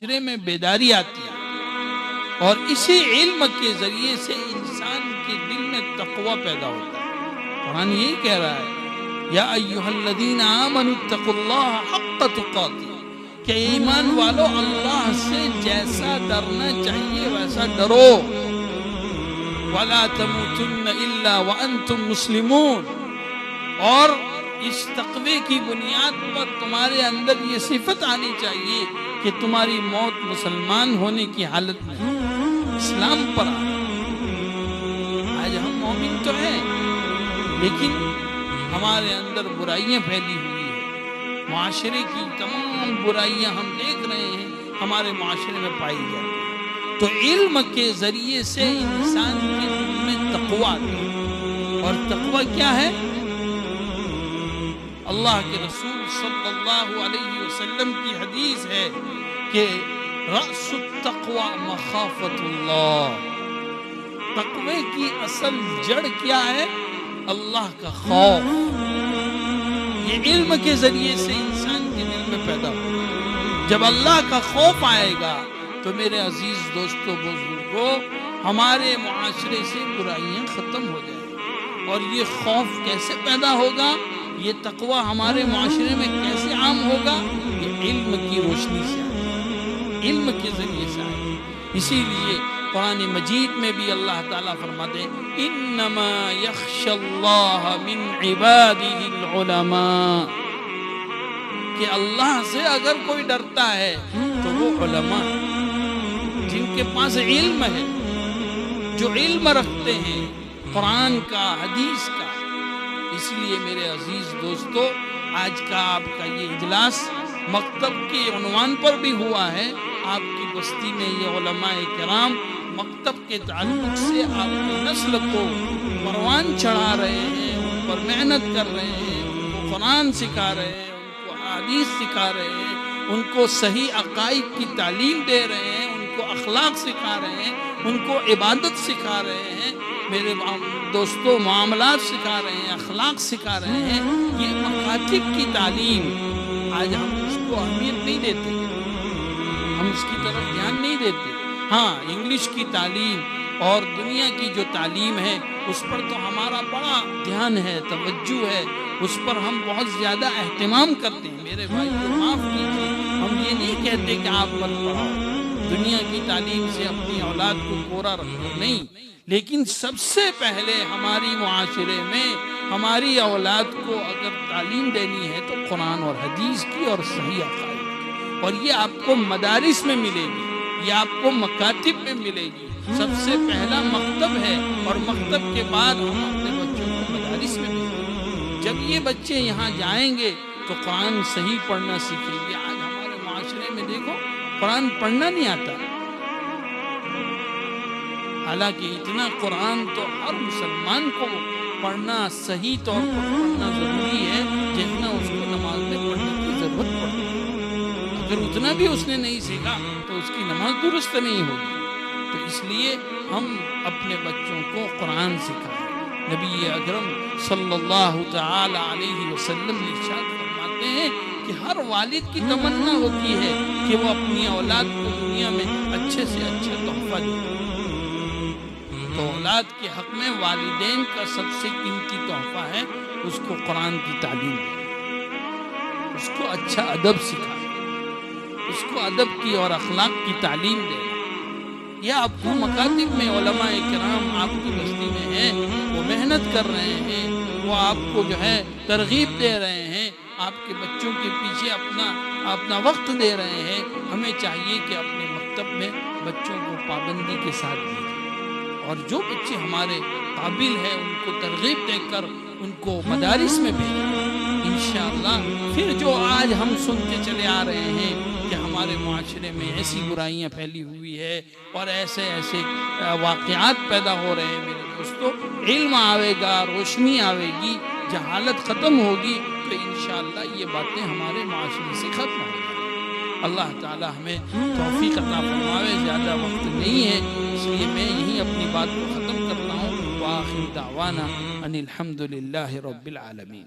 معاشرے میں بیداری آتی ہے اور اسی علم کے ذریعے سے انسان کے دل میں تقوی پیدا ہوتا ہے۔ قرآن یہی کہہ رہا ہے یا ایھا الذین آمنوا اتقوا اللہ حق تقاتہ، کہ ایمان والو اللہ سے جیسا ڈرنا چاہیے ویسا ڈرو، ولا تموتن الا وانتم مسلمون، اور اس تقوی کی بنیاد پر تمہارے اندر یہ صفت آنی چاہیے کہ تمہاری موت مسلمان ہونے کی حالت میں اسلام پر آج ہم مومن تو ہیں لیکن ہمارے اندر برائیاں پھیلی ہوئی ہیں، معاشرے کی تمام برائیاں ہم دیکھ رہے ہیں ہمارے معاشرے میں پائی جاتی ہیں۔ تو علم کے ذریعے سے انسان کے دل میں تقوی آتی ہے، اور تقوی کیا ہے؟ اللہ کے رسول صلی اللہ علیہ وسلم کی حدیث ہے کہ رأس التقوی مخافت اللہ، تقوی کی اصل جڑ کیا ہے؟ اللہ کا خوف۔ یہ علم کے ذریعے سے انسان کے دل میں پیدا ہو، جب اللہ کا خوف آئے گا تو میرے عزیز دوستو بزرگو ہمارے معاشرے سے برائیاں ختم ہو جائیں گی۔ اور یہ خوف کیسے پیدا ہوگا؟ یہ تقوی ہمارے معاشرے میں کیسے عام ہوگا؟ یہ علم کی روشنی سے آئے، علم کے ذریعے سے آئے۔ اسی لیے قرآن مجید میں بھی اللہ تعالیٰ فرماتے ہیں انما یخشی اللہ من عبادہ العلماء، کہ اللہ سے اگر کوئی ڈرتا ہے تو وہ علماء جن کے پاس علم ہے، جو علم رکھتے ہیں قرآن کا، حدیث کا۔ اس لیے میرے عزیز دوستو آج کا آپ کا یہ اجلاس مکتب کے عنوان پر بھی ہوا ہے۔ آپ کی بستی میں یہ علماء کرام مکتب کے تعلق سے آپ کی نسل کو پروان چڑھا رہے ہیں، ان پر محنت کر رہے ہیں، ان کو قرآن سکھا رہے ہیں، ان کو حدیث سکھا رہے ہیں، ان کو صحیح عقائد کی تعلیم دے رہے ہیں، ان کو اخلاق سکھا رہے ہیں، ان کو عبادت سکھا رہے ہیں، میرے دوستو معاملات سکھا رہے ہیں، اخلاق سکھا رہے ہیں۔ یہ مکاتب کی تعلیم آج ہم اس کو اہمیت نہیں دیتے، ہم اس کی طرف دھیان نہیں دیتے۔ ہاں انگلش کی تعلیم اور دنیا کی جو تعلیم ہے اس پر تو ہمارا بڑا دھیان ہے، توجہ ہے، اس پر ہم بہت زیادہ اہتمام کرتے ہیں۔ میرے بھائی کو معاف کیجیے، ہم یہ نہیں کہتے کہ آپ مت پڑھاؤ، دنیا کی تعلیم سے اپنی اولاد کو کورا رکھو، نہیں، لیکن سب سے پہلے ہماری معاشرے میں ہماری اولاد کو اگر تعلیم دینی ہے تو قرآن اور حدیث کی اور صحیح عقائد کی، اور یہ آپ کو مدارس میں ملے گی، یہ آپ کو مکاتب میں ملے گی۔ سب سے پہلا مکتب ہے، اور مکتب کے بعد ہم اپنے بچوں کو مدارس میں ملیں گے۔ جب یہ بچے یہاں جائیں گے تو قرآن صحیح پڑھنا سیکھیں گے۔ آج ہمارے معاشرے میں دیکھو قرآن پڑھنا نہیں آتا، حالانکہ اتنا قرآن تو ہر مسلمان کو پڑھنا، صحیح طور پر پڑھنا ضروری ہے جتنا اس کو نماز میں پڑھنے کی ضرورت پڑتی ہے۔ اگر اتنا بھی اس نے نہیں سیکھا تو اس کی نماز درست نہیں ہوگی۔ تو اس لیے ہم اپنے بچوں کو قرآن سکھائیں۔ نبی اکرم صلی اللہ تعالی علیہ وسلم ارشاد فرماتے ہیں کہ ہر والد کی تمنا ہوتی ہے کہ وہ اپنی اولاد کو دنیا میں اچھے سے اچھا تحفہ دے۔ تو اولاد کے حق میں والدین کا سب سے قیمتی تحفہ ہے اس کو قرآن کی تعلیم دینا، اس کو اچھا ادب سکھانا، اس کو ادب کی اور اخلاق کی تعلیم دینا۔ یہ آپ کو مکاتب میں علماء کرام آپ کی بستی میں ہیں، وہ محنت کر رہے ہیں، وہ آپ کو جو ہے ترغیب دے رہے ہیں، آپ کے بچوں کے پیچھے اپنا وقت دے رہے ہیں۔ ہمیں چاہیے کہ اپنے مکتب میں بچوں کو پابندی کے ساتھ دیں، اور جو بچے ہمارے قابل ہیں ان کو ترغیب دے کر ان کو مدارس میں بھیجیں انشاءاللہ۔ پھر جو آج ہم سنتے چلے آ رہے ہیں کہ ہمارے معاشرے میں ایسی برائیاں پھیلی ہوئی ہے اور ایسے واقعات پیدا ہو رہے ہیں، میرے دوستو علم آئے گا، روشنی آئے گی، جہالت ختم ہوگی تو انشاءاللہ یہ باتیں ہمارے معاشرے سے ختم ہو جائیں۔ اللہ تعالی ہمیں توفیق عطا فرمائے۔ زیادہ وقت نہیں ہے اس لیے میں یہیں اپنی بات کو ختم کرتا ہوں۔ وآخر دعوانا ان الحمد للہ رب العالمین۔